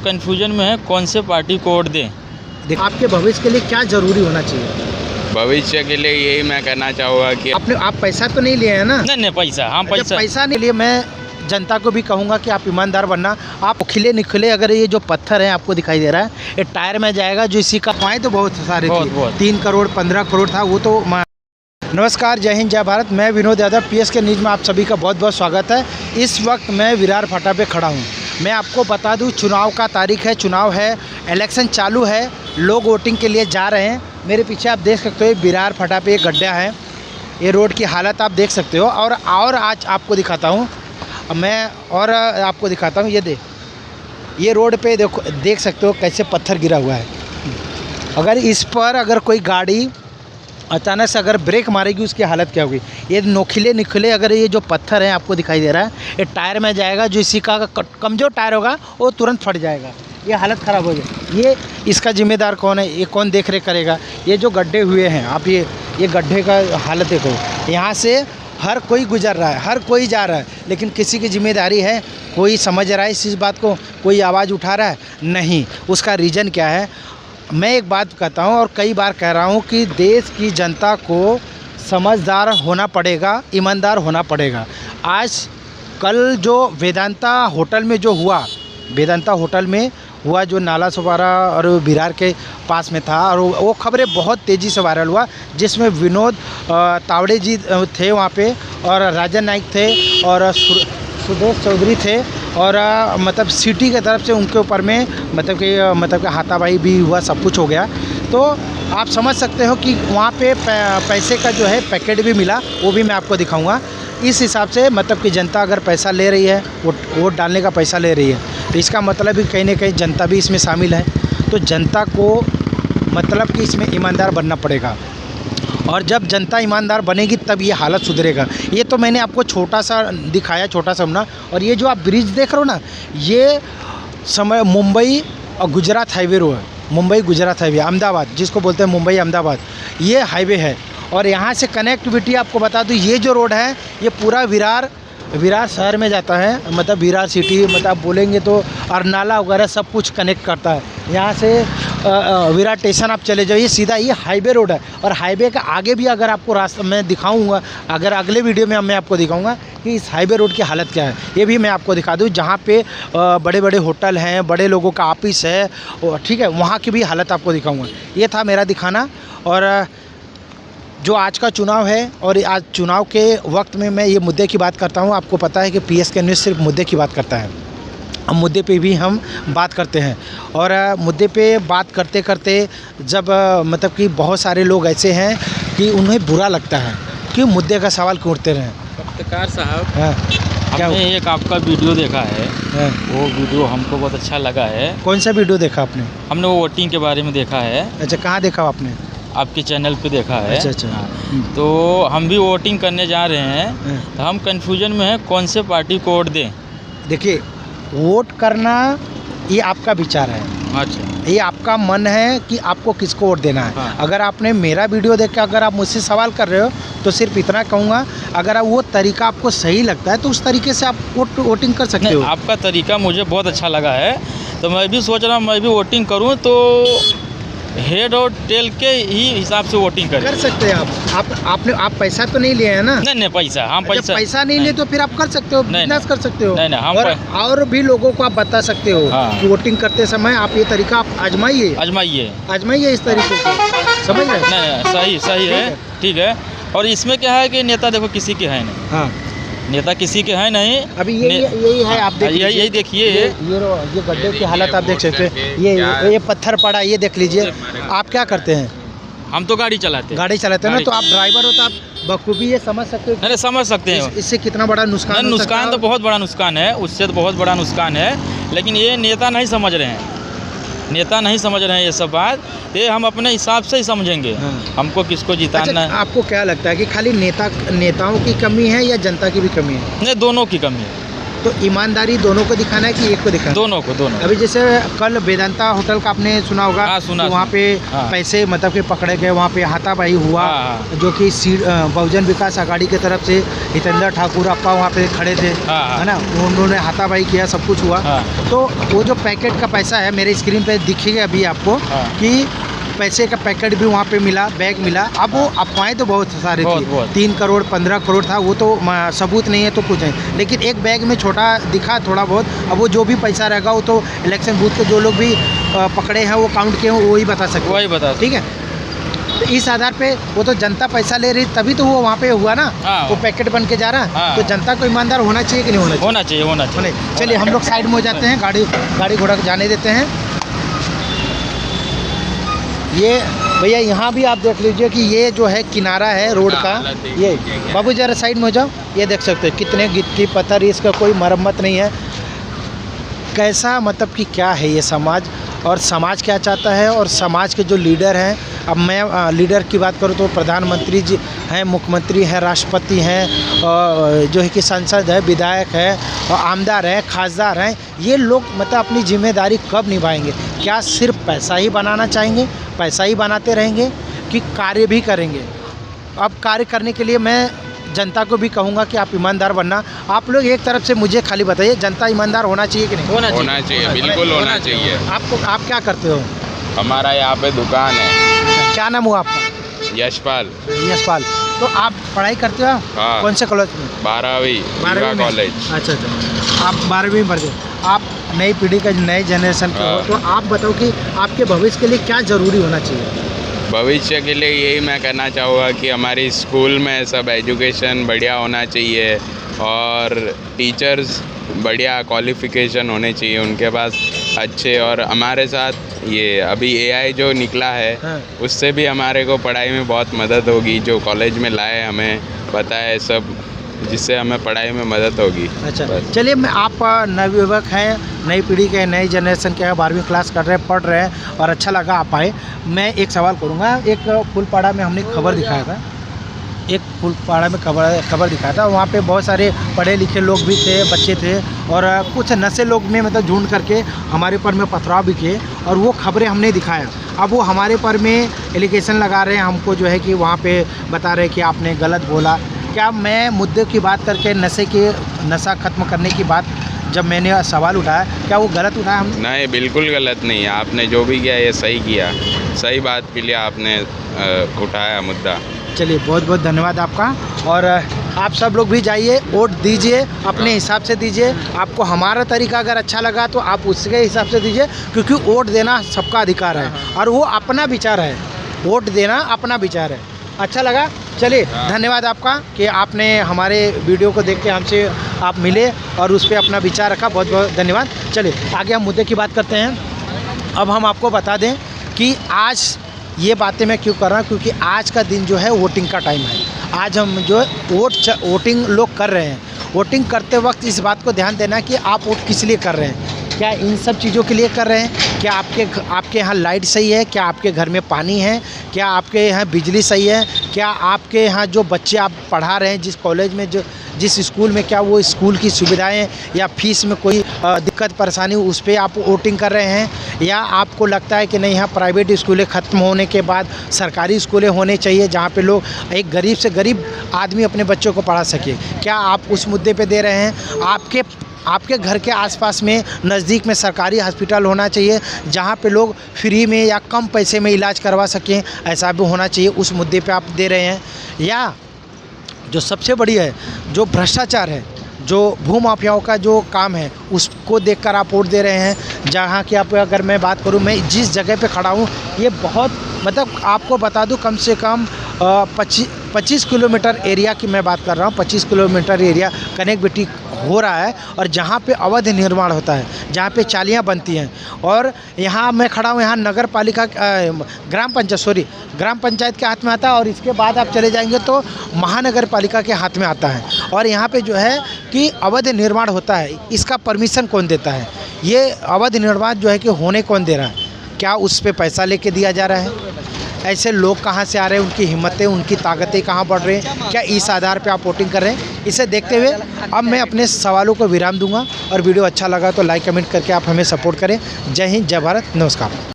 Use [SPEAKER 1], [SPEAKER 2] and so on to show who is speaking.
[SPEAKER 1] Confusion में है कौन से पार्टी को वोट दें।
[SPEAKER 2] आपके भविष्य के लिए क्या जरूरी होना चाहिए?
[SPEAKER 3] भविष्य के लिए यही मैं कहना चाहूँगा कि
[SPEAKER 2] आप पैसा तो नहीं लिए हैं ना?
[SPEAKER 1] नहीं पैसा, हाँ
[SPEAKER 2] पैसा नहीं लिए। मैं जनता को भी कहूँगा कि आप ईमानदार बनना। आप खिले निखिले, अगर ये जो पत्थर है आपको दिखाई दे रहा है, ये टायर में जाएगा। जो इसी का पाए तो बहुत सारे थे, 3 करोड़ 15 करोड़ था वो तो। नमस्कार, जय हिंद जय भारत। मैं विनोद यादव, PSK न्यूज़ में आप सभी का बहुत बहुत स्वागत है। इस वक्त मैं विरार फाटा पे खड़ा हूँ। मैं आपको बता दूँ, चुनाव का तारीख है, चुनाव है, इलेक्शन चालू है, लोग वोटिंग के लिए जा रहे हैं। मेरे पीछे आप देख सकते हो विरार फाटा पे एक गड्ढा है, ये रोड की हालत आप देख सकते हो। और आज आपको दिखाता हूँ आपको दिखाता हूँ। ये रोड पे देखो, देख सकते हो कैसे पत्थर गिरा हुआ है। अगर इस पर अगर कोई गाड़ी अचानक से अगर ब्रेक मारेगी, उसकी हालत क्या होगी। ये नोखिले निखिले, अगर ये जो पत्थर है आपको दिखाई दे रहा है, ये टायर में जाएगा। जो इसी का कमज़ोर टायर होगा वो तुरंत फट जाएगा, ये हालत ख़राब हो जाए। ये इसका जिम्मेदार कौन है? ये कौन देख रेख करेगा? ये जो गड्ढे हुए हैं, आप ये गड्ढे का हालत देखो। यहाँ से हर कोई गुजर रहा है, हर कोई जा रहा है, लेकिन किसी की जिम्मेदारी है? कोई समझ रहा है इस बात को? कोई आवाज़ उठा रहा है? नहीं। उसका रीज़न क्या है? मैं एक बात कहता हूँ और कई बार कह रहा हूँ कि देश की जनता को समझदार होना पड़ेगा, ईमानदार होना पड़ेगा। आज कल जो वेदांता होटल में जो हुआ, वेदांता होटल में हुआ, जो नाला सुपारा और विरार के पास में था, और वो खबरें बहुत तेज़ी से वायरल हुआ, जिसमें विनोद तावड़े जी थे वहाँ पे, और राजन नाइक थे, और सुदेश चौधरी थे, और मतलब सिटी की तरफ से उनके ऊपर में मतलब कि हाथापाई भी हुआ, सब कुछ हो गया। तो आप समझ सकते हो कि वहाँ पे पैसे का जो है पैकेट भी मिला, वो भी मैं आपको दिखाऊंगा। इस हिसाब से मतलब कि जनता अगर पैसा ले रही है, वोट डालने का पैसा ले रही है, तो इसका मतलब भी कहीं ना कहीं जनता भी इसमें शामिल है। तो जनता को मतलब कि इसमें ईमानदार बनना पड़ेगा, और जब जनता ईमानदार बनेगी तब ये हालत सुधरेगा। ये तो मैंने आपको छोटा सा दिखाया, छोटा सा ना। और ये जो आप ब्रिज देख रहे हो ना, ये समय मुंबई और गुजरात हाईवे रोड है, मुंबई गुजरात हाईवे, अहमदाबाद जिसको बोलते हैं, मुंबई अहमदाबाद, ये हाईवे है। और यहाँ से कनेक्टिविटी आपको बता दूँ, ये जो रोड है ये पूरा विरार शहर में जाता है, मतलब विरार सिटी, मतलब आप बोलेंगे तो अरनाला वगैरह सब कुछ कनेक्ट करता है। यहाँ से विरार स्टेशन आप चले जाओ, ये सीधा ये हाईवे रोड है। और हाईवे का आगे भी अगर आपको रास्ता मैं दिखाऊंगा, अगर अगले वीडियो में मैं आपको दिखाऊंगा कि इस हाईवे रोड की हालत क्या है, ये भी मैं आपको दिखा दूँ। जहाँ पे बड़े बड़े होटल हैं, बड़े लोगों का ऑफिस है, ठीक है, वहाँ की भी हालत आपको दिखाऊँगा। ये था मेरा दिखाना। और जो आज का चुनाव है, और आज चुनाव के वक्त में मैं ये मुद्दे की बात करता हूँ। आपको पता है कि PSK न्यूज़ सिर्फ मुद्दे की बात करता है, अब मुद्दे पे भी हम बात करते हैं। और मुद्दे पे बात करते करते जब मतलब कि बहुत सारे लोग ऐसे हैं कि उन्हें बुरा लगता है कि मुद्दे का सवाल क्यों उठते रहें।
[SPEAKER 1] पत्रकार साहब,
[SPEAKER 2] क्या
[SPEAKER 1] हमने एक आपका वीडियो देखा है, वो वीडियो हमको बहुत अच्छा लगा है।
[SPEAKER 2] कौन सा वीडियो देखा आपने?
[SPEAKER 1] हमने वो वोटिंग के बारे में देखा है।
[SPEAKER 2] अच्छा, कहाँ देखा आपने?
[SPEAKER 1] आपके चैनल पे देखा है।
[SPEAKER 2] अच्छा।
[SPEAKER 1] हाँ। तो हम भी वोटिंग करने जा रहे हैं, तो हम कंफ्यूजन में है कौन से पार्टी को वोट दें।
[SPEAKER 2] देखिए, वोट करना ये आपका विचार है।
[SPEAKER 1] अच्छा,
[SPEAKER 2] ये आपका मन है कि आपको किसको वोट देना है।
[SPEAKER 1] हाँ।
[SPEAKER 2] अगर आपने मेरा वीडियो देख के अगर आप मुझसे सवाल कर रहे हो, तो सिर्फ इतना कहूँगा, अगर आप वो तरीका आपको सही लगता है तो उस तरीके से आप वोटिंग कर सकते हो।
[SPEAKER 1] आपका तरीका मुझे बहुत अच्छा लगा है, तो मैं भी सोच रहा हूँ मैं भी वोटिंग करूँ, तो हेड और टेल के ही हिसाब से वोटिंग
[SPEAKER 2] कर सकते हैं आप पैसा तो नहीं लिए हैं ना?
[SPEAKER 1] नहीं पैसा, हम
[SPEAKER 2] पैसा नहीं लिए तो फिर आप कर सकते हो, बिजनेस कर सकते हो।
[SPEAKER 1] नहीं,
[SPEAKER 2] और भी लोगों को आप बता सकते हो।
[SPEAKER 1] हाँ।
[SPEAKER 2] कि वोटिंग करते समय आप ये तरीका आप आजमाइए इस तरीके से, समझ रहे?
[SPEAKER 1] नहीं, सही है, ठीक है। और इसमें क्या है कि नेता देखो किसी के है नहीं।
[SPEAKER 2] हाँ,
[SPEAKER 1] नेता किसी के है नहीं।
[SPEAKER 2] अभी यही है, आप देखिए,
[SPEAKER 1] यही देखिए,
[SPEAKER 2] ये गड्ढे की हालत आप देख सकते हैं। ये पत्थर पड़ा, ये देख लीजिए। आप क्या करते हैं?
[SPEAKER 1] हम तो गाड़ी चलाते
[SPEAKER 2] हैं ना, तो आप ड्राइवर हो तो आप बखूबी ये समझ सकते हो।
[SPEAKER 1] नहीं, समझ सकते हैं
[SPEAKER 2] इससे कितना बड़ा नुकसान
[SPEAKER 1] तो बहुत बड़ा नुकसान है, उससे तो बहुत बड़ा नुकसान है। लेकिन ये नेता नहीं समझ रहे हैं, ये सब बात। ये हम अपने हिसाब से ही समझेंगे। हाँ। हमको किसको जिताना है।
[SPEAKER 2] आपको क्या लगता है कि खाली नेताओं की कमी है या जनता की भी कमी है?
[SPEAKER 1] नहीं, दोनों की कमी है।
[SPEAKER 2] तो ईमानदारी दोनों को दिखाना है कि एक को दिखाना है?
[SPEAKER 1] दोनों को, दोनों।
[SPEAKER 2] अभी जैसे कल वेदांता होटल का आपने सुना होगा।
[SPEAKER 1] हाँ, सुना,
[SPEAKER 2] तो वहाँ पे
[SPEAKER 1] हाँ।
[SPEAKER 2] पैसे मतलब कि पकड़े गए, वहाँ पे हाथापाई हुआ।
[SPEAKER 1] हाँ।
[SPEAKER 2] जो कि बहुजन विकास आघाड़ी की तरफ से हितेंद्र ठाकुर अप्पा वहाँ पे खड़े थे,
[SPEAKER 1] हाँ।
[SPEAKER 2] है ना, उन्होंने हाथापाई किया, सब कुछ हुआ।
[SPEAKER 1] हाँ।
[SPEAKER 2] तो वो जो पैकेट का पैसा है मेरे स्क्रीन पे दिखेगा अभी आपको,
[SPEAKER 1] हाँ।
[SPEAKER 2] कि पैसे का पैकेट भी वहाँ पे मिला, बैग मिला। अब वो अफवाहें तो बहुत सारी थी, 3 करोड़ 15 करोड़ था, वो तो सबूत नहीं है तो कुछ नहीं, लेकिन एक बैग में छोटा दिखा थोड़ा बहुत। अब वो जो भी पैसा रहेगा वो तो इलेक्शन बूथ के जो लोग भी पकड़े हैं, वो काउंट किए हैं, वही बता सकते,
[SPEAKER 1] वही बता।
[SPEAKER 2] ठीक है। तो इस आधार पे वो तो जनता पैसा ले रही, तभी तो वो वहाँ पे हुआ ना।
[SPEAKER 1] हाँ।
[SPEAKER 2] वो पैकेट बन के जा रहा।
[SPEAKER 1] हाँ।
[SPEAKER 2] तो जनता को ईमानदार होना चाहिए कि नहीं होना चाहिए?
[SPEAKER 1] होना चाहिए, होना चाहिए।
[SPEAKER 2] चलिए हम लोग साइड में हो जाते हैं, गाड़ी घोड़ा जाने देते हैं। ये भैया यहाँ भी आप देख लीजिए कि ये जो है किनारा है रोड का। ये बाबू जरा साइड में हो जाओ, ये देख सकते हो कितने गिट्टी पत्थर, इसका कोई मरम्मत नहीं है। कैसा मतलब कि क्या है ये समाज, और समाज क्या चाहता है, और समाज के जो लीडर हैं। अब मैं लीडर की बात करूँ तो प्रधानमंत्री जी हैं, मुख्यमंत्री हैं, राष्ट्रपति हैं, जो है कि सांसद है, विधायक है, और आमदार हैं, खासदार हैं। ये लोग मतलब अपनी जिम्मेदारी कब निभाएंगे? क्या सिर्फ पैसा ही बनाना चाहेंगे, पैसा ही बनाते रहेंगे, कि कार्य भी करेंगे? अब कार्य करने के लिए मैं जनता को भी कहूँगा कि आप ईमानदार बनना। आप लोग एक तरफ से मुझे खाली बताइए, जनता ईमानदार होना चाहिए कि नहीं?
[SPEAKER 3] होना चाहिए, बिल्कुल होना चाहिए।
[SPEAKER 2] आप क्या करते हो?
[SPEAKER 3] हमारा यहाँ पे दुकान है।
[SPEAKER 2] क्या नाम हुआ आपका?
[SPEAKER 3] यशपाल।
[SPEAKER 2] यशपाल। तो आप पढ़ाई करते हो?
[SPEAKER 3] हाँ।
[SPEAKER 2] कौन से कॉलेज में?
[SPEAKER 3] 12वीं कॉलेज।
[SPEAKER 2] अच्छा, आप 12वीं में पढ़ते हो। आप नई पीढ़ी का, नई जनरेशन के हो, तो आप बताओ कि आपके भविष्य के लिए क्या ज़रूरी होना चाहिए?
[SPEAKER 3] भविष्य के लिए यही मैं कहना चाहूँगा कि हमारी स्कूल में सब एजुकेशन बढ़िया होना चाहिए, और टीचर्स बढ़िया क्वालिफ़िकेशन होने चाहिए उनके पास अच्छे। और हमारे साथ ये अभी AI जो निकला है,
[SPEAKER 2] हाँ।
[SPEAKER 3] उससे भी हमारे को पढ़ाई में बहुत मदद होगी। जो कॉलेज में लाए, हमें बताए सब, जिससे हमें पढ़ाई में मदद होगी।
[SPEAKER 2] अच्छा, चलिए, मैं आप नवयुवक हैं, नई पीढ़ी के, नई जनरेशन के हैं, 12वीं क्लास कर रहे हैं, पढ़ रहे हैं, और अच्छा लगा आप आए। मैं एक सवाल करूँगा। एक फुलपाड़ा में हमने खबर दिखाया था, खबर दिखाया था। वहाँ पे बहुत सारे पढ़े लिखे लोग भी थे, बच्चे थे, और कुछ नशे लोग में मतलब ढूंढ करके हमारे पर में पथराव भी किए, और वो खबरें हमने दिखाया। अब वो हमारे पर में एलिगेशन लगा रहे हैं हमको, जो है कि वहाँ पे बता रहे हैं कि आपने गलत बोला। क्या मैं मुद्दे की बात करके नशा ख़त्म करने की बात जब मैंने सवाल उठाया, क्या वो गलत उठाया हमने?
[SPEAKER 3] नहीं, बिल्कुल गलत नहीं है। आपने जो भी किया ये सही किया, सही बात के लिए आपने उठाया मुद्दा।
[SPEAKER 2] चलिए, बहुत बहुत धन्यवाद आपका। और आप सब लोग भी जाइए, वोट दीजिए, अपने हिसाब से दीजिए। आपको हमारा तरीका अगर अच्छा लगा तो आप उसके हिसाब से दीजिए, क्योंकि वोट देना सबका अधिकार है, और वो अपना विचार है। वोट देना अपना विचार है। अच्छा लगा, चलिए, धन्यवाद आपका कि आपने हमारे वीडियो को देख के हमसे आप मिले और उस पर अपना विचार रखा। बहुत बहुत धन्यवाद। चलिए आगे हम मुद्दे की बात करते हैं। अब हम आपको बता दें कि आज ये बातें मैं क्यों कर रहा हूँ, क्योंकि आज का दिन जो है वोटिंग का टाइम है। आज हम जो वोटिंग लोग कर रहे हैं। वोटिंग करते वक्त इस बात को ध्यान देना कि आप वोट किस लिए कर रहे हैं। क्या इन सब चीज़ों के लिए कर रहे हैं? क्या आपके यहाँ लाइट सही है? क्या आपके घर में पानी है? क्या आपके यहाँ बिजली सही है? क्या आपके यहाँ जो बच्चे आप पढ़ा रहे हैं, जिस कॉलेज में, जिस स्कूल में, क्या वो स्कूल की सुविधाएं या फीस में कोई दिक्कत परेशानी, उस पर आप वोटिंग कर रहे हैं? या आपको लगता है कि नहीं, यहाँ प्राइवेट स्कूलें ख़त्म होने के बाद सरकारी स्कूलें होने चाहिए, जहाँ पे लोग एक गरीब से गरीब आदमी अपने बच्चों को पढ़ा सके? क्या आप उस मुद्दे पे दे रहे हैं? आपके घर के आसपास में नज़दीक में सरकारी हॉस्पिटल होना चाहिए, जहाँ पे लोग फ्री में या कम पैसे में इलाज करवा सकें, ऐसा भी होना चाहिए। उस मुद्दे पे आप दे रहे हैं? या जो सबसे बड़ी है, जो भ्रष्टाचार है, जो भूमाफियाओं का जो काम है, उसको देखकर आप वोट दे रहे हैं? जहाँ की आप, अगर मैं बात करूँ, मैं जिस जगह पे खड़ा हूँ, ये बहुत, मतलब आपको बता दूँ, कम से कम 25 किलोमीटर एरिया की मैं बात कर रहा हूँ। 25 किलोमीटर एरिया कनेक्टिविटी हो रहा है, और जहाँ पे अवैध निर्माण होता है, जहाँ पे चालियाँ बनती हैं। और यहाँ मैं खड़ा हूँ, यहाँ नगर पालिका, ग्राम पंचायत के हाथ में आता है, और इसके बाद आप चले जाएंगे तो महानगर पालिका के हाथ में आता है। और यहाँ पे जो है कि अवैध निर्माण होता है, इसका परमिशन कौन देता है? ये अवैध निर्माण जो है कि होने कौन दे रहा है? क्या उस पर पैसा लेके दिया जा रहा है? ऐसे लोग कहाँ से आ रहे हैं? उनकी हिम्मतें, उनकी ताकतें कहाँ बढ़ रही हैं? क्या इस आधार पे आप वोटिंग कर रहे हैं? इसे देखते हुए अब मैं अपने सवालों को विराम दूंगा और वीडियो अच्छा लगा तो लाइक कमेंट करके आप हमें सपोर्ट करें। जय हिंद, जय भारत, नमस्कार।